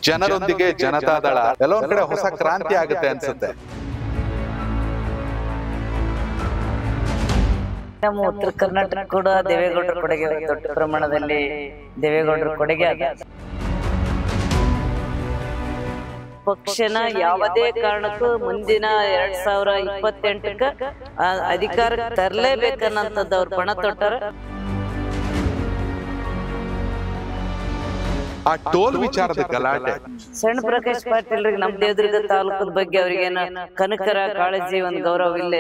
ಜನರೊಂದಿಗೆ ಜನತಾದಳ ಎಲ್ಲೊಂದ್ ಕಡೆ ಹೊಸ ಕ್ರಾಂತಿ ಆಗುತ್ತೆ ಅನ್ಸುತ್ತೆ. ನಮ್ಮ ಉತ್ತರ ಕರ್ನಾಟಕ ಕೂಡ ದೇವೇಗೌಡರ ಕೊಡುಗೆ ದೊಡ್ಡ ಪ್ರಮಾಣದಲ್ಲಿ ದೇವೇಗೌಡರ ಕೊಡುಗೆ ಅದ. ಪಕ್ಷನ ಯಾವುದೇ ಕಾರಣಕ್ಕೂ ಮುಂದಿನ 2028ಕ್ಕ ಅಧಿಕಾರಕ್ಕೆ ತರಲೇಬೇಕನ್ನಂಥದ್ದು ಅವ್ರು ಪಣ ತೊಟ್ಟಾರ. ಆ ಟೋಲ್ ವಿಚಾರದ ಗಲಾಟೆ ಸಣ್ಣ ಪ್ರಕಾಶ್ ಪಾಟೀಲ್ರಿಗೆ ನಮ್ಮ ದೇವದುರ್ಗ ತಾಲೂಕದ ಬಗ್ಗೆ ಅವ್ರಿಗೇನು ಕನಕರ ಕಾಳಜಿ ಒಂದು ಗೌರವ ಇಲ್ಲ.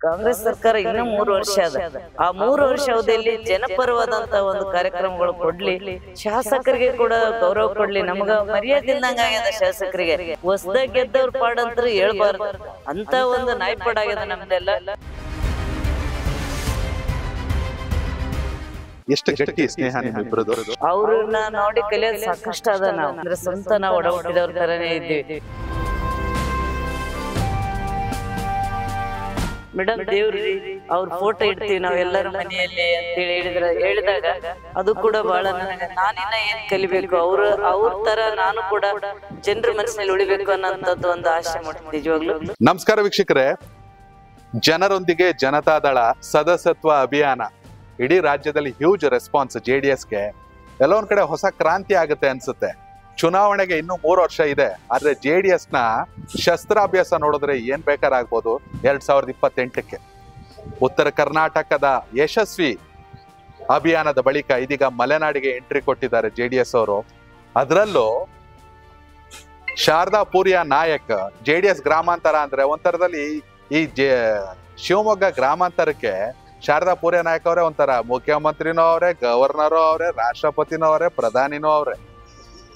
ಕಾಂಗ್ರೆಸ್ ಸರ್ಕಾರ ಇನ್ನೂ 3 ವರ್ಷ ಅದ. ಆ 3 ವರ್ಷ ಅವಧಿಯಲ್ಲಿ ಜನಪರವಾದಂತ ಒಂದು ಕಾರ್ಯಕ್ರಮಗಳು ಕೊಡ್ಲಿ, ಶಾಸಕರಿಗೆ ಕೂಡ ಗೌರವ ಕೊಡ್ಲಿ. ನಮಗ ಮರ್ಯಾದೆ ಇಲ್ದಂಗ ಆಗ್ಯದ ಶಾಸಕರಿಗೆ. ಹೊಸದಾಗ ಗೆದ್ದವ್ರ ಪಾಡಂತ್ರ ಹೇಳ್ಬಾರ್ದು ಅಂತ ಒಂದು ನಾಯ್ಪಾಡಾಗ್ಯದ ನಮ್ದೆಲ್ಲ. ಎಷ್ಟು ಗಟ್ಟಿ ಸ್ನೇಹ ನಿಮ್ಮಿಬ್ಬರದು. ಅವ್ರನ್ನ ನೋಡಿ ಕಲಿಯೋದು ಸಾಕಷ್ಟು ಅದ. ನಾವು ಅಂದ್ರೆ ಸ್ವಂತ ನಾವು ಒಡ ಹುಟ್ಟಿದವ್ರ ತರನೇ ಇದ್ದೀವಿ. ಮೇಡಮ್ ದೇವ್ರಿ ಅವ್ರ ಫೋಟೋ ಇಡ್ತೀವಿ ನಾವ್ ಎಲ್ಲರ ಮನೆಯಲ್ಲಿ ಅಂತೇಳಿ ಹೇಳಿದಾಗ ಅದು ಕೂಡ ಬಹಳ ನನಗೆ ನಾನಿನ್ನ ಏನ್ ಕಲಿಬೇಕು, ಅವ್ರ ತರ ನಾನು ಕೂಡ ಜನರ ಮನಸ್ಸಿನಲ್ಲಿ ಉಳಿಬೇಕು ಅನ್ನೋಂಥದ್ದು ಒಂದು ಆಸೆ ಮಾಡ್ತೀನಿ ನಿಜವಾಗ್ಲು. ನಮಸ್ಕಾರ ವೀಕ್ಷಕರೇ, ಜನರೊಂದಿಗೆ ಜನತಾದಳ ಸದಸ್ಯತ್ವ ಅಭಿಯಾನ ಇಡೀ ರಾಜ್ಯದಲ್ಲಿ ಹ್ಯೂಜ್ ರೆಸ್ಪಾನ್ಸ್. JDSಗೆ ಎಲ್ಲೊಂದ್ ಕಡೆ ಹೊಸ ಕ್ರಾಂತಿ ಆಗುತ್ತೆ ಅನ್ಸುತ್ತೆ. ಚುನಾವಣೆಗೆ ಇನ್ನೂ 3 ವರ್ಷ ಇದೆ. ಆದ್ರೆ JDSನ ಶಸ್ತ್ರಾಭ್ಯಾಸ ನೋಡಿದ್ರೆ ಏನ್ ಬೇಕಾರಾಗ್ಬೋದು 2028ಕ್ಕೆ. ಉತ್ತರ ಕರ್ನಾಟಕದ ಯಶಸ್ವಿ ಅಭಿಯಾನದ ಬಳಿಕ ಇದೀಗ ಮಲೆನಾಡಿಗೆ ಎಂಟ್ರಿ ಕೊಟ್ಟಿದ್ದಾರೆ JDS ಅವರು. ಅದರಲ್ಲೂ ಶಾರದಾ ಪೂರಿಯ ನಾಯಕ್. JDS ಗ್ರಾಮಾಂತರ ಅಂದ್ರೆ ಒಂಥರದಲ್ಲಿ ಈ ಶಿವಮೊಗ್ಗ ಗ್ರಾಮಾಂತರಕ್ಕೆ ಶಾರದಾ ಪೂರಿಯ ನಾಯಕ್ ಅವರೇ ಒಂಥರ ಮುಖ್ಯಮಂತ್ರಿನೂ ಅವರೇ, ಗವರ್ನರು ಅವರೇ, ರಾಷ್ಟ್ರಪತಿನೂ ಅವರೇ, ಪ್ರಧಾನಿನೂ ಅವರೇ.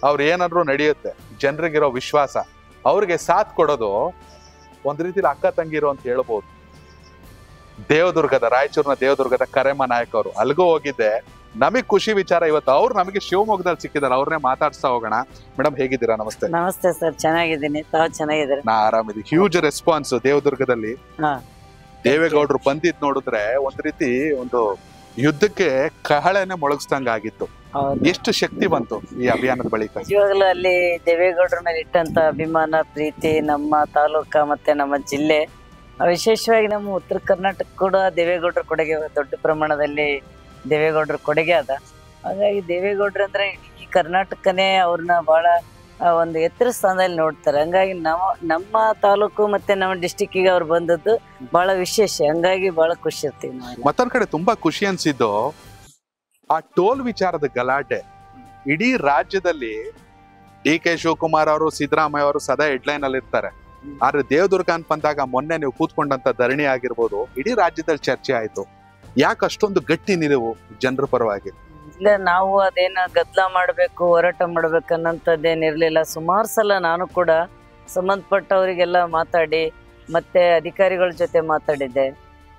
ಅವ್ರು ಏನಂದ್ರು ನಡೆಯುತ್ತೆ. ಜನರಿಗಿರೋ ವಿಶ್ವಾಸ, ಅವ್ರಿಗೆ ಸಾಥ್ ಕೊಡೋದು ಒಂದ್ ರೀತಿಲಿ ಅಕ್ಕ ತಂಗಿರು ಅಂತ ಹೇಳ್ಬೋದು. ರಾಯಚೂರಿನ ದೇವದುರ್ಗದ ಕರೆಮ್ಮ ನಾಯಕ್ ಅವರು ಅಲ್ಗೂ ಹೋಗಿದ್ದೆ. ನಮಗ್ ಖುಷಿ ವಿಚಾರ, ಇವತ್ತು ಅವ್ರು ನಮಗೆ ಶಿವಮೊಗ್ಗದಲ್ಲಿ ಸಿಕ್ಕಿದ್ದಾರೆ. ಅವ್ರನ್ನೇ ಮಾತಾಡ್ಸ್ತಾ ಹೋಗೋಣ. ಮೇಡಮ್ ಹೇಗಿದ್ದೀರಾ? ನಮಸ್ತೆ. ನಮಸ್ತೆ ಸರ್, ಚೆನ್ನಾಗಿದ್ದೀನಿ. ತಾವು ಚೆನ್ನಾಗಿದ್ದೀರಾ? ನಾ ಆರಾಮಿದ್ದೀನಿ. Huge response ದೇವದುರ್ಗದಲ್ಲಿ. ದೇವೇಗೌಡರು ಬಂದಿದ್ ನೋಡಿದ್ರೆ ಒಂದ್ ರೀತಿ ಒಂದು ಯುದ್ಧಕ್ಕೆ ಕಹಳೆನೆ ಮೊಳಗಿಸ್ದಂಗ ಆಗಿತ್ತು. ಎಷ್ಟು ಶಕ್ತಿ ಬಂತು ಈ ಅಭಿಯಾನದ ಬಳಿಕ? ನಿಜವಾಗ್ಲೂ ಅಲ್ಲಿ ದೇವೇಗೌಡರ ಮೇಲೆ ಇಟ್ಟಂತ ಅಭಿಮಾನ, ಪ್ರೀತಿ, ನಮ್ಮ ತಾಲೂಕ ಮತ್ತೆ ನಮ್ಮ ಜಿಲ್ಲೆ, ವಿಶೇಷವಾಗಿ ನಮ್ಮ ಉತ್ತರ ಕರ್ನಾಟಕ ಕೂಡ ದೇವೇಗೌಡರ ಕೊಡುಗೆ ದೊಡ್ಡ ಪ್ರಮಾಣದಲ್ಲಿ ದೇವೇಗೌಡರ ಕೊಡುಗೆ ಅದ. ಹಾಗಾಗಿ ದೇವೇಗೌಡರು ಅಂದ್ರೆ ಈ ಕರ್ನಾಟಕನೇ ಅವ್ರನ್ನ ಬಹಳ ಒಂದು ಎತ್ತರ ಸ್ಥಾನದಲ್ಲಿ ನೋಡ್ತಾರೆ. ಹಂಗಾಗಿ ನಮ್ಮ ತಾಲೂಕು ಮತ್ತೆ ನಮ್ಮ ಡಿಸ್ಟಿಕ್ಕಿಗೆ ಅವ್ರು ಬಂದದ್ದು ಬಹಳ ವಿಶೇಷ. ಹಂಗಾಗಿ ಬಹಳ ಖುಷಿ ಇರ್ತೀವಿ ನಾವು. ಮತ್ತೊಂದ್ ಕಡೆ ತುಂಬಾ ಖುಷಿ ಅನ್ಸಿದ್ದು ಆ ಟೋಲ್ ವಿಚಾರದ ಗಲಾಟೆ. ಇಡೀ ರಾಜ್ಯದಲ್ಲಿ DK ಶಿವಕುಮಾರ್ ಅವರು, ಸಿದ್ದರಾಮಯ್ಯ ಅವರು ಸದಾ ಹೆಡ್ಲೈನ್ ಅಲ್ಲಿ ಇರ್ತಾರೆ. ಆದ್ರೆ ದೇವದುರ್ಗ ಅಂತ ಬಂದಾಗ ಮೊನ್ನೆ ನೀವು ಕೂತ್ಕೊಂಡಂತ ಧರಣಿ ಆಗಿರ್ಬೋದು, ಇಡೀ ರಾಜ್ಯದಲ್ಲಿ ಚರ್ಚೆ ಆಯ್ತು. ಯಾಕೆ ಅಷ್ಟೊಂದು ಗಟ್ಟಿ ನಿಲುವು ಜನರ ಪರವಾಗಿ? ಇಲ್ಲ, ನಾವು ಅದೇನ ಗದ್ದಲ ಮಾಡ್ಬೇಕು, ಹೋರಾಟ ಮಾಡ್ಬೇಕನ್ನಂಥದ್ದೇನಿರ್ಲಿಲ್ಲ. ಸುಮಾರು ಸಲ ನಾನು ಕೂಡ ಸಂಬಂಧಪಟ್ಟವರಿಗೆಲ್ಲ ಮಾತಾಡಿ ಮತ್ತೆ ಅಧಿಕಾರಿಗಳ ಜೊತೆ ಮಾತಾಡಿದ್ದೆ.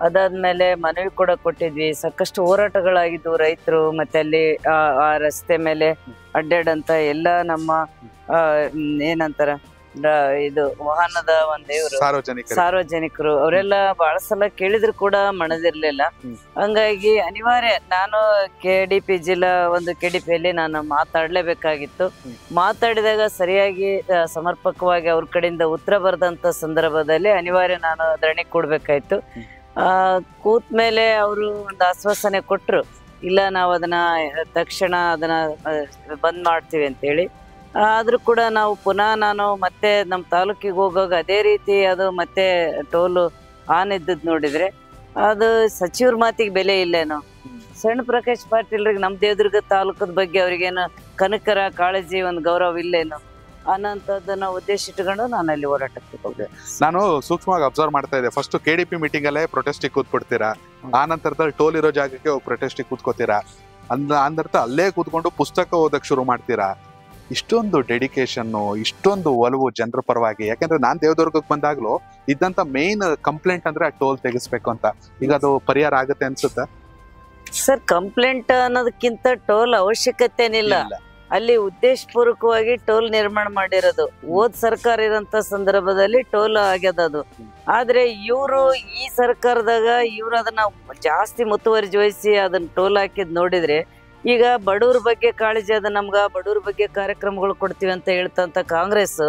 ಅದಾದ್ಮೇಲೆ ಮನವಿ ಕೂಡ ಕೊಟ್ಟಿದ್ವಿ. ಸಾಕಷ್ಟು ಹೋರಾಟಗಳಾಗಿದ್ವು. ರೈತರು ಮತ್ತೆ ಅಲ್ಲಿ ಆ ರಸ್ತೆ ಮೇಲೆ ಅಡ್ಡಾಡಂತ ಎಲ್ಲ ನಮ್ಮ ಏನಂತಾರ ಇದು ವಾಹನದ ಒಂದು ಇವರು ಸಾರ್ವಜನಿಕರು ಅವರೆಲ್ಲ ಬಹಳ ಸಲ ಕೇಳಿದ್ರು ಕೂಡ ಮನದಿರ್ಲಿಲ್ಲ. ಹಂಗಾಗಿ ಅನಿವಾರ್ಯ ನಾನು KDP ಜಿಲ್ಲಾ KDPಯಲ್ಲಿ ನಾನು ಮಾತಾಡ್ಲೇಬೇಕಾಗಿತ್ತು. ಮಾತಾಡಿದಾಗ ಸರಿಯಾಗಿ ಸಮರ್ಪಕವಾಗಿ ಅವ್ರ ಕಡೆಯಿಂದ ಉತ್ತರ ಬರೆದಂತ ಸಂದರ್ಭದಲ್ಲಿ ಅನಿವಾರ್ಯ ನಾನು ಧರಣಿ ಕೊಡ್ಬೇಕಾಯ್ತು. ಕೂತ್ ಮೇಲೆ ಅವರು ಒಂದು ಆಶ್ವಾಸನೆ ಕೊಟ್ರು, ಇಲ್ಲ ನಾವು ಅದನ್ನ ತಕ್ಷಣ ಅದನ್ನ ಬಂದ್ ಮಾಡ್ತೀವಿ ಅಂತೇಳಿ. ಆದ್ರೂ ಕೂಡ ನಾವು ಪುನಃ ನಾನು ಮತ್ತೆ ನಮ್ಮ ತಾಲೂಕಿಗೆ ಹೋಗುವಾಗ ಅದೇ ರೀತಿ ಅದು ಮತ್ತೆ ಟೋಲು ಆನ್ ಇದ್ದದ್ ನೋಡಿದ್ರೆ ಅದು ಸಚಿವರ ಮಾತಿಗೆ ಬೆಲೆ ಇಲ್ಲೇನೋ. ಸಣ್ಣ ಪ್ರಕಾಶ್ ಪಾಟೀಲ್ರಿಗೆ ನಮ್ಮ ದೇವದುರ್ಗ ತಾಲೂಕದ ಬಗ್ಗೆ ಅವ್ರಿಗೇನು ಕನಕರ ಕಾಳಜಿ ಒಂದು ಗೌರವ ಇಲ್ಲೇನೋ ಅನ್ನೋಂಥದ್ದನ್ನ ಉದ್ದೇಶ ಇಟ್ಕೊಂಡು ನಾನು ಅಲ್ಲಿ ಹೋರಾಟಕ್ಕೆ ಹೋದೆ. ನಾನು ಸೂಕ್ಷ್ಮವಾಗಿ ಅಬ್ಸರ್ವ್ ಮಾಡ್ತಾ ಇದ್ದೆ. ಫಸ್ಟ್ KDP ಮೀಟಿಂಗ್ ಅಲ್ಲೇ ಪ್ರೊಟೆಸ್ಟಿಗೆ ಕೂತ್ಬಿಡ್ತೀರಾ, ಆ ನಂತರದಲ್ಲಿ ಟೋಲ್ ಇರೋ ಜಾಗಕ್ಕೆ ಹೋಗಿ ಪ್ರೊಟೆಸ್ಟಿಗೆ ಕೂತ್ಕೋತೀರಾ, ಅಂದರ್ಥ ಅಲ್ಲೇ ಕೂತ್ಕೊಂಡು ಪುಸ್ತಕ ಓದಕ್ ಶುರು ಮಾಡ್ತೀರಾ. ಇಷ್ಟೊಂದು ಡೆಡಿಕೇಶನ್, ಇಷ್ಟೊಂದು ಒಲವು ಜನರ ಪರವಾಗಿ. ಯಾಕಂದ್ರೆ ನಾನ್ ದೇವದುರ್ಗಕ್ಕೆ ಬಂದಾಗ್ಲೂ ಇದ್ದಂತ ಮೇನ್ ಕಂಪ್ಲೇಂಟ್ ಅಂದ್ರೆ ಆ ಟೋಲ್ ತೆಗಿಸ್ಬೇಕು ಅಂತ. ಈಗ ಅದು ಪರಿಹಾರ ಆಗುತ್ತೆ ಅನ್ಸುತ್ತಾ? ಸರ್, ಕಂಪ್ಲೇಂಟ್ ಅನ್ನೋದಕ್ಕಿಂತ ಟೋಲ್ ಅವಶ್ಯಕತೆನಿಲ್ಲ. ಅಲ್ಲಿ ಉದ್ದೇಶಪೂರ್ವಕವಾಗಿ ಟೋಲ್ ನಿರ್ಮಾಣ ಮಾಡಿರೋದು. ಹೋದ್ ಸರ್ಕಾರ ಇರೋಂತ ಸಂದರ್ಭದಲ್ಲಿ ಟೋಲ್ ಆಗ್ಯದ ಅದು. ಆದ್ರೆ ಇವರು ಈ ಸರ್ಕಾರದಾಗ ಇವ್ರು ಅದನ್ನ ಜಾಸ್ತಿ ಮುತುವರ್ಜಿ ವಹಿಸಿ ಅದನ್ನ ಟೋಲ್ ಹಾಕಿದ್ ನೋಡಿದ್ರೆ, ಈಗ ಬಡವ್ರ ಬಗ್ಗೆ ಕಾಳಜಿ ಅದ, ನಮ್ಗ ಬಡವ್ರ ಬಗ್ಗೆ ಕಾರ್ಯಕ್ರಮಗಳು ಕೊಡ್ತೀವಿ ಅಂತ ಹೇಳ್ತಂತ ಕಾಂಗ್ರೆಸ್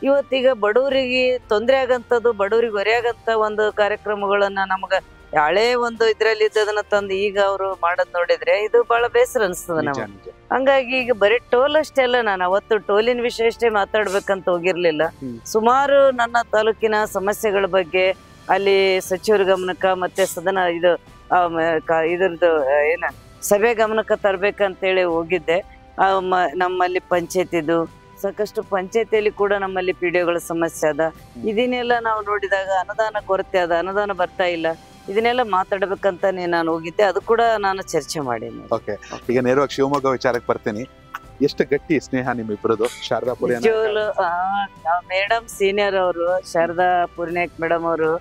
ಇವತ್ತೀಗ ಬಡವರಿಗೆ ತೊಂದರೆ ಆಗಂತದ್ದು, ಬಡವರಿಗೆ ಹೊರೆಯಾಗಂತ ಒಂದು ಕಾರ್ಯಕ್ರಮಗಳನ್ನ ನಮ್ಗ ಹಳೆ ಒಂದು ಇದ್ರಲ್ಲಿ ಇದ್ದದನ್ನ ತಂದು ಈಗ ಅವರು ಮಾಡೋದ್ ನೋಡಿದ್ರೆ ಇದು ಬಹಳ ಬೇಸರ ಅನ್ಸ್ತದ ನಮ್ಗೆ. ಹಂಗಾಗಿ ಈಗ ಬರೀ ಟೋಲ್ ಅಷ್ಟೇ ಅಲ್ಲ, ನಾನು ಅವತ್ತು ಟೋಲಿನ ವಿಷಯ ಅಷ್ಟೇ ಮಾತಾಡ್ಬೇಕಂತ ಹೋಗಿರ್ಲಿಲ್ಲ. ಸುಮಾರು ನನ್ನ ತಾಲೂಕಿನ ಸಮಸ್ಯೆಗಳ ಬಗ್ಗೆ ಅಲ್ಲಿ ಸಚಿವರ ಗಮನಕ್ಕ ಮತ್ತೆ ಸದನ ಇದ್ರದ್ದು ಸಭೆ ಗಮನಕ್ಕೆ ತರ್ಬೇಕಂತೇಳಿ ಹೋಗಿದ್ದೆ. ನಮ್ಮಲ್ಲಿ ಪಂಚಾಯತಿದು ಸಾಕಷ್ಟು ಪಂಚಾಯತಿಯಲ್ಲಿ ಕೂಡ ನಮ್ಮಲ್ಲಿ ಪಿಡಿಒಗಳ ಸಮಸ್ಯೆ ಅದ. ಇದನ್ನೆಲ್ಲ ನಾವು ನೋಡಿದಾಗ ಅನುದಾನ ಕೊರತೆ ಅದ, ಅನುದಾನ ಬರ್ತಾ ಇಲ್ಲ, ಇದನ್ನೆಲ್ಲ ಮಾತಾಡ್ಬೇಕಂತ ನಾನು ಹೋಗಿದ್ದೆ. ಅದು ಕೂಡ ನಾನು ಚರ್ಚೆ ಮಾಡೀನಿ. ಓಕೆ, ಈಗ ನೇರವಾಗಿ ಶಿವಮೊಗ್ಗ ವಿಚಾರಕ್ಕೆ ಬರ್ತೀನಿ. ಎಷ್ಟು ಗಟ್ಟಿ ಸ್ನೇಹ ನಿಮ್ಮಿಬ್ಬರದು? ಶಾರದಾ ಮೇಡಮ್ ಸೀನಿಯರ್ ಅವರು, ಶಾರದಾ ಪೂರ್ಣಿಕ್ ಮೇಡಮ್ ಅವರು,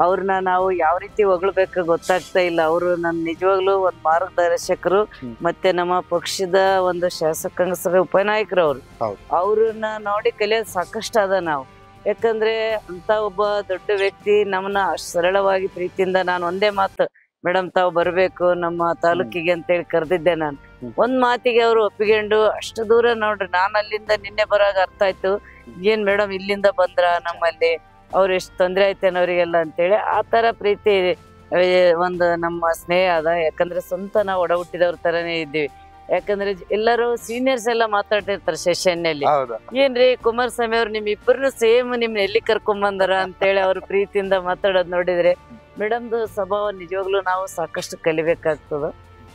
ಅವ್ರನ್ನ ನಾವು ಯಾವ ರೀತಿ ಹೊಗಳ್ಬೇಕು ಗೊತ್ತಾಗ್ತಾ ಇಲ್ಲ. ಅವರು ನನ್ ನಿಜವಾಗ್ಲೂ ಒಂದ್ ಮಾರ್ಗದರ್ಶಕರು, ಮತ್ತೆ ನಮ್ಮ ಪಕ್ಷದ ಒಂದು ಶಾಸಕಾಂಗ ಸಭೆ ಉಪನಾಯಕರು ಅವರು. ಅವ್ರನ್ನ ನೋಡಿ ಕಲಿಯೋದು ಸಾಕಷ್ಟು ಅದ ನಾವು. ಯಾಕಂದ್ರೆ ಅಂತ ಒಬ್ಬ ದೊಡ್ಡ ವ್ಯಕ್ತಿ ನಮ್ಮನ್ನ ಅಷ್ಟು ಸರಳವಾಗಿ ಪ್ರೀತಿಯಿಂದ, ನಾನು ಒಂದೇ ಮಾತು, ಮೇಡಮ್ ತಾವು ಬರ್ಬೇಕು ನಮ್ಮ ತಾಲೂಕಿಗೆ ಅಂತೇಳಿ ಕರೆದಿದ್ದೆ. ನಾನು ಒಂದ್ ಮಾತಿಗೆ ಅವರು ಒಪ್ಪಿಕೊಂಡು ಅಷ್ಟು ದೂರ ನೋಡ್ರಿ, ನಾನು ಅಲ್ಲಿಂದ ನಿನ್ನೆ ಬರಾಗ ಅರ್ಥ ಆಯ್ತು, ಏನ್ ಮೇಡಮ್ ಇಲ್ಲಿಂದ ಬಂದ್ರ ನಮ್ಮಲ್ಲಿ, ಅವ್ರು ಎಷ್ಟು ತೊಂದ್ರೆ ಐತೇನ ಅವ್ರಿಗೆಲ್ಲ ಅಂತೇಳಿ. ಆ ತರ ಪ್ರೀತಿ ಒಂದು ನಮ್ಮ ಸ್ನೇಹ ಅದ. ಯಾಕಂದ್ರೆ ಸ್ವಂತ ನಾವು ಒಡ ಹುಟ್ಟಿದವ್ರ ತರನೇ ಇದ್ದೀವಿ. ಯಾಕಂದ್ರೆ ಎಲ್ಲರೂ ಸೀನಿಯರ್ಸ್ ಎಲ್ಲ ಮಾತಾಡ್ತಿರ್ತಾರೆ ಸೆಷನ್ನಲ್ಲಿ, ಏನ್ರಿ ಕುಮಾರಸ್ವಾಮಿ ಅವ್ರು ನಿಮ್ ಇಬ್ಬರನ್ನು ಸೇಮ್ ನಿಮ್ ಎಲ್ಲಿ ಕರ್ಕೊಂಡ್ ಬಂದಾರ ಅಂತೇಳಿ ಅವ್ರ ಪ್ರೀತಿಯಿಂದ ಮಾತಾಡೋದ್ ನೋಡಿದ್ರೆ, ಮೇಡಮ್ದು ಸ್ವಭಾವ ನಿಜವಾಗ್ಲೂ ನಾವು ಸಾಕಷ್ಟು ಕಲಿಬೇಕಾಗ್ತದ.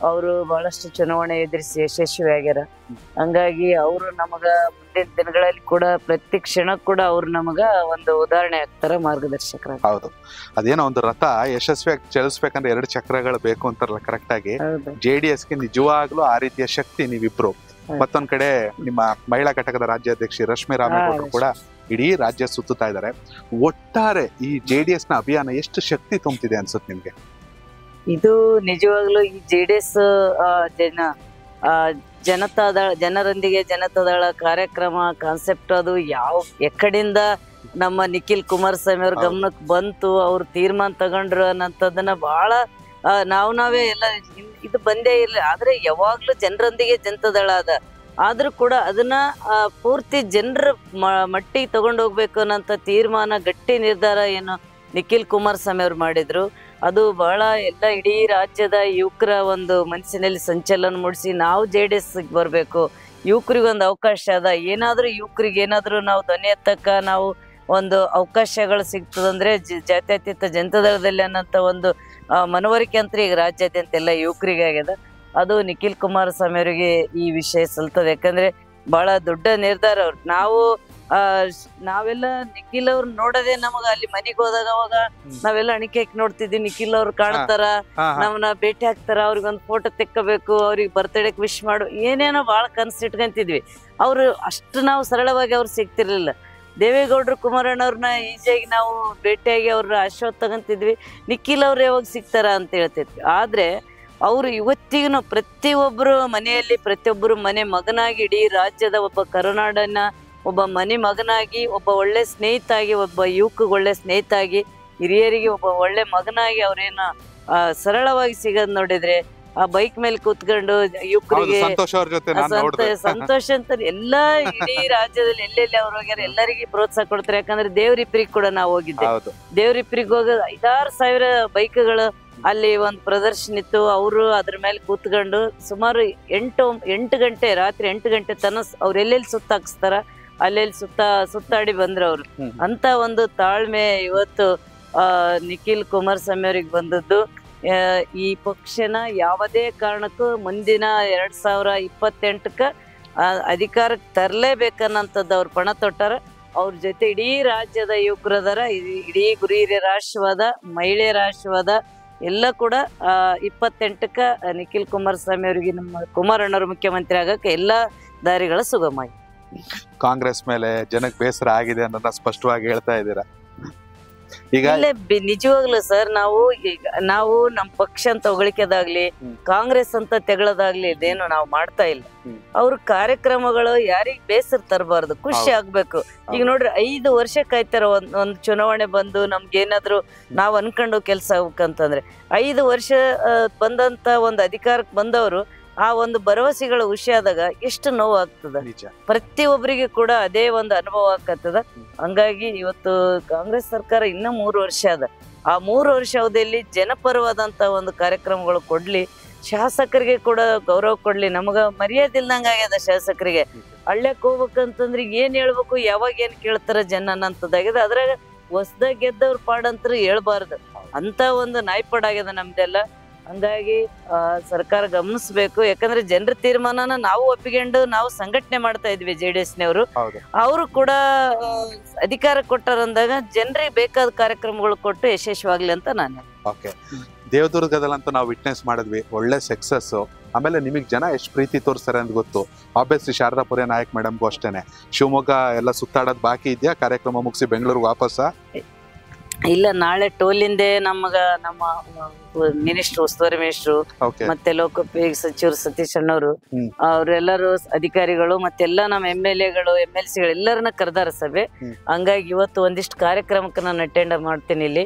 ಅವರು ಬಹಳಷ್ಟು ಚುನಾವಣೆ ಎದುರಿಸಿ ಯಶಸ್ವಿ ಆಗ್ಯಾರ. ಹಂಗಾಗಿ ಅವರು ನಮಗ ಮುಂದಿನ ದಿನಗಳಲ್ಲಿ ಕೂಡ ಪ್ರತಿ ಕ್ಷಣ ಕೂಡ ಅವ್ರು ನಮಗ ಒಂದು ಉದಾಹರಣೆ ಆಗ್ತಾರ, ಮಾರ್ಗದರ್ಶಕರ. ಹೌದು, ಅದೇನೋ ಒಂದು ರಥ ಯಶಸ್ವಿಯಾಗಿ ಚಲಿಸ್ಬೇಕಂದ್ರೆ 2 ಚಕ್ರಗಳು ಬೇಕು ಅಂತಾರಲ್ಲ, ಕರೆಕ್ಟ್ ಆಗಿ JDS ಗೆ ನಿಜವಾಗ್ಲೂ ಆ ರೀತಿಯ ಶಕ್ತಿ ನೀವಿಬ್ರು. ಮತ್ತೊಂದ್ ಕಡೆ ನಿಮ್ಮ ಮಹಿಳಾ ಘಟಕದ ರಾಜ್ಯಾಧ್ಯಕ್ಷಿ ರಶ್ಮಿ ರಾಮೇಗೌಡರು ಕೂಡ ಇಡೀ ರಾಜ್ಯ ಸುತ್ತುತ್ತಾ ಇದ್ದಾರೆ. ಒಟ್ಟಾರೆ ಈ JDS ನ ಅಭಿಯಾನ ಎಷ್ಟು ಶಕ್ತಿ ತುಂಬ್ತಿದೆ ಅನ್ಸುತ್ತೆ ನಿಮ್ಗೆ? ಇದು ನಿಜವಾಗ್ಲೂ ಈ JDS ಜನತಾದಳ, ಜನರೊಂದಿಗೆ ಜನತಾದಳ ಕಾರ್ಯಕ್ರಮ ಕಾನ್ಸೆಪ್ಟ್ ಅದು ಎಕಡಿಂದ ನಮ್ಮ ನಿಖಿಲ್ ಕುಮಾರಸ್ವಾಮಿ ಅವ್ರ ಗಮನಕ್ಕೆ ಬಂತು, ಅವ್ರು ತೀರ್ಮಾನ ತಗೊಂಡ್ರು ಅನ್ನೋದನ್ನ ಬಹಳ ನಾವೇ ಎಲ್ಲ ಇದು ಬಂದೇ ಇರ್ಲಿ. ಆದ್ರೆ ಯಾವಾಗ್ಲೂ ಜನರೊಂದಿಗೆ ಜನತಾದಳ ಅದ, ಆದ್ರೂ ಕೂಡ ಅದನ್ನ ಪೂರ್ತಿ ಜನರ ಮಟ್ಟಿಗೆ ತಗೊಂಡು ಹೋಗ್ಬೇಕು ಅನ್ನೋಂಥ ತೀರ್ಮಾನ, ಗಟ್ಟಿ ನಿರ್ಧಾರ ಏನು ನಿಖಿಲ್ ಕುಮಾರಸ್ವಾಮಿ ಅವ್ರು ಮಾಡಿದ್ರು, ಅದು ಬಹಳ ಎಲ್ಲ ಇಡೀ ರಾಜ್ಯದ ಯುವಕರ ಒಂದು ಮನಸ್ಸಿನಲ್ಲಿ ಸಂಚಲನ ಮೂಡಿಸಿ, ನಾವು JDS ಬರ್ಬೇಕು, ಯುವಕರಿಗೊಂದು ಅವಕಾಶ ಅದ, ಏನಾದ್ರೂ ಯುವಕರಿಗೆ ಏನಾದ್ರೂ ನಾವು ಧ್ವನಿ ಎತ್ತಕ್ಕ ನಾವು ಒಂದು ಅವಕಾಶಗಳು ಸಿಗ್ತದಂದ್ರೆ ಜಾತ್ಯತೀತ ಜನತಾದಳದಲ್ಲಿ ಅನ್ನೋಂಥ ಒಂದು ಮನವರಿಕೆ ಅಂತ ಈಗ ರಾಜ್ಯಾದ್ಯಂತ ಎಲ್ಲ ಯುವಕರಿಗೆ ಆಗ್ಯದ. ಅದು ನಿಖಿಲ್ ಕುಮಾರಸ್ವಾಮಿ ಅವರಿಗೆ ಈ ವಿಷಯ ಸಲ್ತದೆ. ಯಾಕಂದ್ರೆ ಬಹಳ ದೊಡ್ಡ ನಿರ್ಧಾರ ಅವ್ರು. ನಾವೆಲ್ಲ ನಿಖಿಲ್ ಅವ್ರು ನೋಡೋದೇ ನಮಗ ಅಲ್ಲಿ ಮನೆಗೆ ಹೋದಾಗ ಅವಾಗ ನಾವೆಲ್ಲ ಅಣಿಕೆ ನೋಡ್ತಿದ್ವಿ, ನಿಖಿಲ್ ಅವ್ರು ಕಾಣ್ತಾರ, ನಮ್ಮನ್ನ ಭೇಟಿ ಆಗ್ತಾರ, ಅವ್ರಿಗೊಂದು ಫೋಟೋ ತೆಕ್ಕಬೇಕು, ಅವ್ರಿಗೆ ಬರ್ತ್ಡೇಕ್ ವಿಶ್ ಮಾಡು, ಏನೇನೋ ಬಹಳ ಕನ್ಸು ಇಟ್ಕೊಂತಿದ್ವಿ. ಅವ್ರು ಅಷ್ಟು ನಾವು ಸರಳವಾಗಿ ಅವ್ರು ಸಿಗ್ತಿರ್ಲಿಲ್ಲ. ದೇವೇಗೌಡರು ಕುಮಾರಣ್ಣವ್ರನ್ನ ಈಸಿಯಾಗಿ ನಾವು ಭೇಟಿಯಾಗಿ ಅವ್ರ ಆಶೀರ್ವಾದ ತಗೊಂತಿದ್ವಿ. ನಿಖಿಲ್ ಅವ್ರು ಯಾವಾಗ ಸಿಗ್ತಾರ ಅಂತ ಹೇಳ್ತಿದ್ವಿ. ಆದ್ರೆ ಅವರು ಇವತ್ತಿಗೂ ಪ್ರತಿಯೊಬ್ಬರು ಮನೆಯಲ್ಲಿ, ಪ್ರತಿಯೊಬ್ಬರು ಮನೆ ಮಗನಾಗಿ, ಇಡೀ ರಾಜ್ಯದ ಒಬ್ಬ ಕರುನಾಡನ್ನ ಒಬ್ಬ ಮನೆ ಮಗನಾಗಿ, ಒಬ್ಬ ಒಳ್ಳೆ ಸ್ನೇಹಿತ ಆಗಿ, ಒಬ್ಬ ಯುವಕ ಒಳ್ಳೆ ಸ್ನೇಹಿತ ಆಗಿ, ಹಿರಿಯರಿಗೆ ಒಬ್ಬ ಒಳ್ಳೆ ಮಗನಾಗಿ ಅವ್ರೇನ ಸರಳವಾಗಿ ಸಿಗೋದ್ ನೋಡಿದ್ರೆ, ಆ ಬೈಕ್ ಮೇಲೆ ಕೂತ್ಕೊಂಡು ಯುವಕರಿಗೆ ಸಂತೋಷ ಅಂತ ಎಲ್ಲಾ ಇಡೀ ರಾಜ್ಯದಲ್ಲಿ ಎಲ್ಲೆಲ್ಲಿ ಅವ್ರು ಹೋಗ್ಯಾರ ಎಲ್ಲರಿಗೆ ಪ್ರೋತ್ಸಾಹ ಕೊಡ್ತಾರೆ. ಯಾಕಂದ್ರೆ ದೇವ್ರಿಪ್ರಿಗೆ ಕೂಡ ನಾವು ಹೋಗಿದ್ದೆ. ದೇವ್ರಿಪ್ರಿಗೆ ಹೋಗೋದು 5,000 ಬೈಕ್ಗಳು ಅಲ್ಲಿ ಒಂದು ಪ್ರದರ್ಶನ ಇತ್ತು. ಅವರು ಅದ್ರ ಮೇಲೆ ಕೂತ್ಕೊಂಡು ಸುಮಾರು 8 ಗಂಟೆ, ರಾತ್ರಿ 8 ಗಂಟೆ ತನಕ ಅವ್ರು ಎಲ್ಲೆಲ್ಲಿ ಸುತ್ತಾಕ್ಸ್ತಾರ ಅಲ್ಲೆಲ್ಲಿ ಸುತ್ತಾಡಿ ಬಂದ್ರು ಅವ್ರು. ಅಂತ ಒಂದು ತಾಳ್ಮೆ ಇವತ್ತು ನಿಖಿಲ್ ಕುಮಾರಸ್ವಾಮಿ ಅವ್ರಿಗೆ ಬಂದದ್ದು. ಈ ಪಕ್ಷನ ಯಾವುದೇ ಕಾರಣಕ್ಕೂ ಮುಂದಿನ 2028ಕ್ಕ ಅಧಿಕಾರಕ್ಕೆ ತರಲೇಬೇಕನ್ನಂಥದ್ದು ಅವ್ರು ಪಣ ತೊಟ್ಟಾರ. ಅವ್ರ ಜೊತೆ ಇಡೀ ರಾಜ್ಯದ ಯುವಕರದಾರ, ಇಡೀ ಗುರು ಹಿರಿಯರ ಆಶೀರ್ವಾದ, ಮಹಿಳೆಯರ ಆಶೀರ್ವಾದ ಎಲ್ಲ ಕೂಡ 28ಕ್ಕ ನಿಖಿಲ್ ಕುಮಾರಸ್ವಾಮಿ ಅವರಿಗೆ, ನಮ್ಮ ಕುಮಾರಣ್ಣವ್ರು ಮುಖ್ಯಮಂತ್ರಿ ಆಗಕ್ಕೆ ಎಲ್ಲಾ ದಾರಿಗಳ ಸುಗಮವಾಗಿ. ಕಾಂಗ್ರೆಸ್ ಮೇಲೆ ಜನಕ್ಕೆ ಬೇಸರ ಆಗಿದೆ ಅನ್ನೋದನ್ನ ಸ್ಪಷ್ಟವಾಗಿ ಹೇಳ್ತಾ ಇದ್ದೀರಾ. ಈಗ ನಿಜವಾಗ್ಲು ಸರ್ ನಾವು ನಮ್ಮ ಪಕ್ಷ ಅಂತ ಹೊಗಳಿಕೆದಾಗ್ಲಿ ಕಾಂಗ್ರೆಸ್ ಅಂತ ತೆಗಳದಾಗ್ಲಿ ಇದೇನು ನಾವು ಮಾಡ್ತಾ ಇಲ್ಲ. ಅವ್ರ ಕಾರ್ಯಕ್ರಮಗಳು ಯಾರಿಗ್ ಬೇಸರ ತರಬಾರ್ದು, ಖುಷಿ ಆಗ್ಬೇಕು. ಈಗ ನೋಡ್ರಿ 5 ವರ್ಷ ಕಾಯ್ತಾರ ಒಂದ್ ಚುನಾವಣೆ ಬಂದು ನಮ್ಗೇನಾದ್ರು ನಾವ್ ಅನ್ಕೊಂಡು ಕೆಲ್ಸ ಆಗ್ಬೇಕಂತಂದ್ರೆ 5 ವರ್ಷ ಬಂದಂತ ಒಂದ್ ಅಧಿಕಾರಕ್ಕೆ ಬಂದವರು ಆ ಒಂದು ಭರವಸೆಗಳ ವಿಷಯ ಆದಾಗ ಎಷ್ಟು ನೋವು ಆಗ್ತದ. ಪ್ರತಿಯೊಬ್ಬರಿಗೆ ಕೂಡ ಅದೇ ಒಂದು ಅನುಭವ ಆಗ್ತದ. ಹಂಗಾಗಿ ಇವತ್ತು ಕಾಂಗ್ರೆಸ್ ಸರ್ಕಾರ ಇನ್ನ 3 ವರ್ಷ ಅದ. ಆ 3 ವರ್ಷ ಅವಧಿಯಲ್ಲಿ ಜನಪರವಾದಂತ ಒಂದು ಕಾರ್ಯಕ್ರಮಗಳು ಕೊಡ್ಲಿ, ಶಾಸಕರಿಗೆ ಕೂಡ ಗೌರವ ಕೊಡ್ಲಿ. ನಮಗ ಮರ್ಯಾದೆ ಇಲ್ದಂಗ ಆಗ್ಯದ ಶಾಸಕರಿಗೆ. ಹಳ್ಳ್ಯಾಕ್ ಹೋಗ್ಬೇಕಂತಂದ್ರೆ ಏನ್ ಹೇಳ್ಬೇಕು, ಯಾವಾಗ ಏನ್ ಕೇಳ್ತಾರ ಜನ ಅಂತದಾಗ್ಯದ. ಅದ್ರಾಗ ಹೊಸದಾಗ ಗೆದ್ದವ್ರ ಪಾಡಂತರೂ ಹೇಳ್ಬಾರ್ದು, ಅಂತ ಒಂದು ನಾಯ್ಪಾಡಾಗ್ಯದ ನಮ್ದೆಲ್ಲ. ಹಂಗಾಗಿ ಸರ್ಕಾರ ಗಮನಿಸ್ಬೇಕು. ಯಾಕಂದ್ರೆ ಜನರ ತೀರ್ಮಾನನ ನಾವು ಒಪ್ಪಿಕೊಂಡು ನಾವು ಸಂಘಟನೆ ಮಾಡ್ತಾ ಇದ್ವಿ JDS-ನವರು. ಅವರು ಕೂಡ ಅಧಿಕಾರ ಕೊಟ್ಟಾರಂದಾಗ ಜನರಿಗೆ ಬೇಕಾದ ಕಾರ್ಯಕ್ರಮಗಳು ಕೊಟ್ಟು ಯಶಸ್ವಿಯಾಗ್ಲಿ ಅಂತ ನಾನು. ದೇವದುರ್ಗದಲ್ಲಂತೂ ನಾವು ವಿಟ್ನೆಸ್ ಮಾಡಿದ್ವಿ, ಒಳ್ಳೆ ಸಕ್ಸಸ್. ಆಮೇಲೆ ನಿಮಗೆ ಜನ ಎಷ್ಟು ಪ್ರೀತಿ ತೋರಿಸ್ತಾರೆ ಅಂತ ಗೊತ್ತು. ಆಬ್ವಿಯಸ್ಲಿ ಶಾರದಾಪುರ ನಾಯಕ್ ಮೇಡಮ್ಗೂ ಅಷ್ಟೇನೆ. ಶಿವಮೊಗ್ಗ ಎಲ್ಲ ಸುತ್ತಾಡೋದು ಬಾಕಿ ಇದೆಯಾ? ಕಾರ್ಯಕ್ರಮ ಮುಗಿಸಿ ಬೆಂಗಳೂರಿಗೆ ವಾಪಸ್? ಇಲ್ಲ, ನಾಳೆ ಟೋಲಿಂದೆ ನಮ್ಮ ಮಿನಿಸ್ಟ್ರು, ಉಸ್ತುವಾರಿ ಮಿನಿಸ್ಟ್ರು ಮತ್ತೆ ಲೋಕೋಪಯೋಗಿ ಸಚಿವರು ಸತೀಶ್ ಅಣ್ಣವರು, ಅವ್ರೆಲ್ಲರೂ ಅಧಿಕಾರಿಗಳು ಮತ್ತೆಲ್ಲ ನಮ್ಮ MLA-ಗಳು MLC-ಗಳು ಎಲ್ಲರನ್ನ ಕರೆದಾರ ಸಭೆ. ಹಂಗಾಗಿ ಇವತ್ತು ಒಂದಿಷ್ಟು ಕಾರ್ಯಕ್ರಮಕ್ಕೆ ನಾನು ಅಟೆಂಡ್ ಮಾಡ್ತೀನಿ. ಇಲ್ಲಿ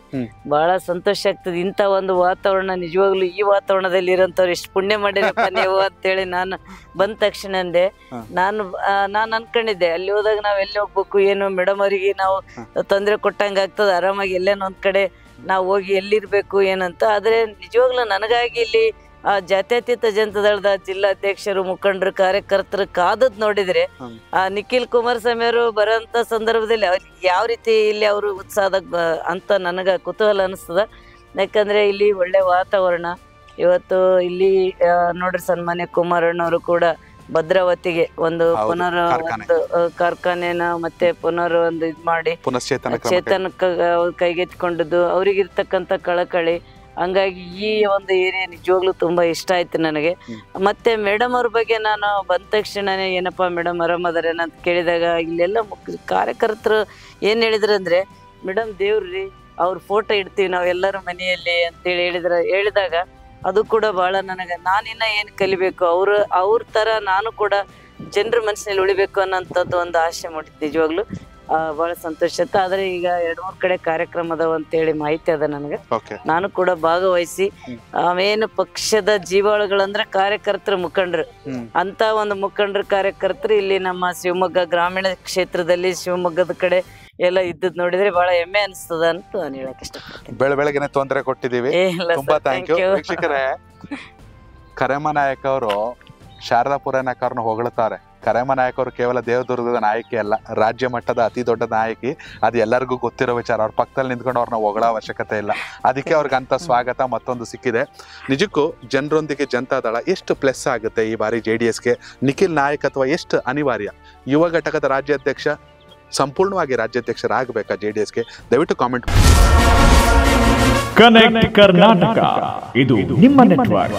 ಬಹಳ ಸಂತೋಷ ಆಗ್ತದೆ. ಇಂಥ ಒಂದು ವಾತಾವರಣ ನಿಜವಾಗ್ಲೂ ಈ ವಾತಾವರಣದಲ್ಲಿ ಇರೋಂಥವ್ರು ಎಷ್ಟು ಪುಣ್ಯ ಮಾಡಿರಪ್ಪ ನೀವು ಅಂತೇಳಿ ನಾನು ಬಂದ ತಕ್ಷಣ ಅಂದೆ. ನಾನು ಅನ್ಕೊಂಡಿದ್ದೆ ಅಲ್ಲಿ ಹೋದಾಗ ನಾವ್ ಎಲ್ಲಿ ಹೋಗ್ಬೇಕು ಏನು, ಮೇಡಮ್ ಅವರಿಗೆ ನಾವು ತೊಂದರೆ ಕೊಟ್ಟಂಗ ಆಗ್ತದ, ಆರಾಮಾಗಿ ಎಲ್ಲೇನೋ ಒಂದ್ ಕಡೆ ನಾವು ಹೋಗಿ ಎಲ್ಲಿರ್ಬೇಕು ಏನಂತ. ಆದ್ರೆ ನಿಜವಾಗ್ಲೂ ನನಗಾಗಿ ಇಲ್ಲಿ ಆ ಜಾತ್ಯತೀತ ಜನತಾದಳದ ಜಿಲ್ಲಾಧ್ಯಕ್ಷರು, ಮುಖಂಡರು, ಕಾರ್ಯಕರ್ತರು ಕಾದದ್ ನೋಡಿದ್ರೆ ಆ ನಿಖಿಲ್ ಕುಮಾರಸ್ವಾಮಿ ಅವರು ಬರೋಂತ ಸಂದರ್ಭದಲ್ಲಿ ಯಾವ ರೀತಿ ಇಲ್ಲಿ ಅವರು ಉತ್ಸಾಹದಾಗ ಅಂತ ನನಗ ಕುತೂಹಲ ಅನಿಸ್ತದ. ಯಾಕಂದ್ರೆ ಇಲ್ಲಿ ಒಳ್ಳೆ ವಾತಾವರಣ. ಇವತ್ತು ಇಲ್ಲಿ ನೋಡ್ರಿ ಸನ್ಮಾನ್ಯ ಕುಮಾರಣ್ಣವರು ಕೂಡ ಭದ್ರಾವತಿಗೆ ಒಂದು ಪುನರ್ ಒಂದು ಕಾರ್ಖಾನೆನ ಮತ್ತೆ ಪುನರ್ ಒಂದು ಇದ್ ಮಾಡಿ ಚೇತನ ಕೈಗೆತ್ತಿಕೊಂಡದ್ದು, ಅವ್ರಿಗಿರ್ತಕ್ಕಂಥ ಕಳಕಳಿ. ಹಂಗಾಗಿ ಈ ಒಂದು ಏರಿಯಾ ನಿಜವಾಗ್ಲೂ ತುಂಬಾ ಇಷ್ಟ ಆಯ್ತು ನನಗೆ. ಮತ್ತೆ ಮೇಡಮ್ ಅವ್ರ ಬಗ್ಗೆ ನಾನು ಬಂದ ತಕ್ಷಣನೇ ಏನಪ್ಪಾ ಮೇಡಮ್ ಆರಾಮದಾರೇನ ಅಂತ ಕೇಳಿದಾಗ ಇಲ್ಲೆಲ್ಲ ಕಾರ್ಯಕರ್ತರು ಏನ್ ಹೇಳಿದ್ರಂದ್ರೆ, ಮೇಡಮ್ ದೇವ್ರಿ ಅವ್ರ ಫೋಟೋ ಇಡ್ತೀವಿ ನಾವ್ ಎಲ್ಲರ ಮನೆಯಲ್ಲಿ ಅಂತೇಳಿ ಹೇಳಿದಾಗ ಅದು ಕೂಡ ಬಹಳ ನನಗೆ ನಾನಿನ್ನ ಏನ್ ಕಲಿಬೇಕು, ಅವ್ರ ತರ ನಾನು ಕೂಡ ಜನರ ಮನಸ್ಸಿನಲ್ಲಿ ಉಳಿಬೇಕು ಅನ್ನೋಂಥದ್ದು ಒಂದು ಆಸೆ ಮೂಡಿತ್ತು. ನಿಜವಾಗ್ಲು ಬಹಳ ಸಂತೋಷ ಇತ್ತು. ಆದ್ರೆ ಈಗ 2-3 ಕಡೆ ಕಾರ್ಯಕ್ರಮ ಅದಾವ ಅಂತೇಳಿ ಮಾಹಿತಿ ಅದ ನನಗೆ. ನಾನು ಕೂಡ ಭಾಗವಹಿಸಿ ಅವೇನು ಪಕ್ಷದ ಜೀವಾಳುಗಳಂದ್ರೆ ಕಾರ್ಯಕರ್ತರು, ಮುಖಂಡರು, ಅಂತ ಒಂದು ಮುಖಂಡರು ಕಾರ್ಯಕರ್ತರು ಇಲ್ಲಿ ನಮ್ಮ ಶಿವಮೊಗ್ಗ ಗ್ರಾಮೀಣ ಕ್ಷೇತ್ರದಲ್ಲಿ ಶಿವಮೊಗ್ಗದ ಕಡೆ ಎಲ್ಲ ಇದ್ದದ್ ನೋಡಿದ್ರೆ ಬಹಳ ಹೆಮ್ಮೆ ಅನಿಸ್ತದ ಅಂತ ನಾನು ಹೇಳಕ್ ಇಷ್ಟಪಡ್ತೀನಿ. ಬೆಳಗ್ಗೆ ತೊಂದರೆ ಕೊಟ್ಟಿದೀವಿ, ತುಂಬಾ ಥ್ಯಾಂಕ್ ಯು. ವೀಕ್ಷಕರೇ, ಕರೆಮ್ಮ ನಾಯಕ್ ಅವರು ಶಾರದಾಪುರ ನಾಯಕರನ್ನ ಹೊಗಳ್ತಾರೆ. ಕರೆಮ್ಮ ನಾಯಕ್ ಅವರು ಕೇವಲ ದೇವದುರ್ಗದ ನಾಯಕಿ ಅಲ್ಲ, ರಾಜ್ಯ ಮಟ್ಟದ ಅತಿ ದೊಡ್ಡ ನಾಯಕಿ. ಅದು ಎಲ್ಲರಿಗೂ ಗೊತ್ತಿರೋ ವಿಚಾರ. ಅವ್ರ ಪಕ್ಕದಲ್ಲಿ ನಿಂತ್ಕೊಂಡು ಅವ್ರನ್ನ ಹೊಗಳೋ ಅವಶ್ಯಕತೆ ಇಲ್ಲ. ಅದಕ್ಕೆ ಅವ್ರಿಗೆ ಅಂತ ಸ್ವಾಗತ ಮತ್ತೊಂದು ಸಿಕ್ಕಿದೆ. ನಿಜಕ್ಕೂ ಜನರೊಂದಿಗೆ ಜನತಾದಳ ಎಷ್ಟು ಪ್ಲಸ್ ಆಗುತ್ತೆ ಈ ಬಾರಿ JDS-ಗೆ. ನಿಖಿಲ್ ನಾಯಕತ್ವ ಎಷ್ಟು ಅನಿವಾರ್ಯ. ಯುವ ಘಟಕದ ರಾಜ್ಯಾಧ್ಯಕ್ಷ ಸಂಪೂರ್ಣವಾಗಿ ರಾಜ್ಯಾಧ್ಯಕ್ಷರಾಗಬೇಕಾ JDS-ಗೆ? ದಯವಿಟ್ಟು ಕಾಮೆಂಟ್. ಕನೆಕ್ಟ್ ಕರ್ನಾಟಕ, ಇದು ನಿಮ್ಮ ನೆಟ್ವರ್ಕ್.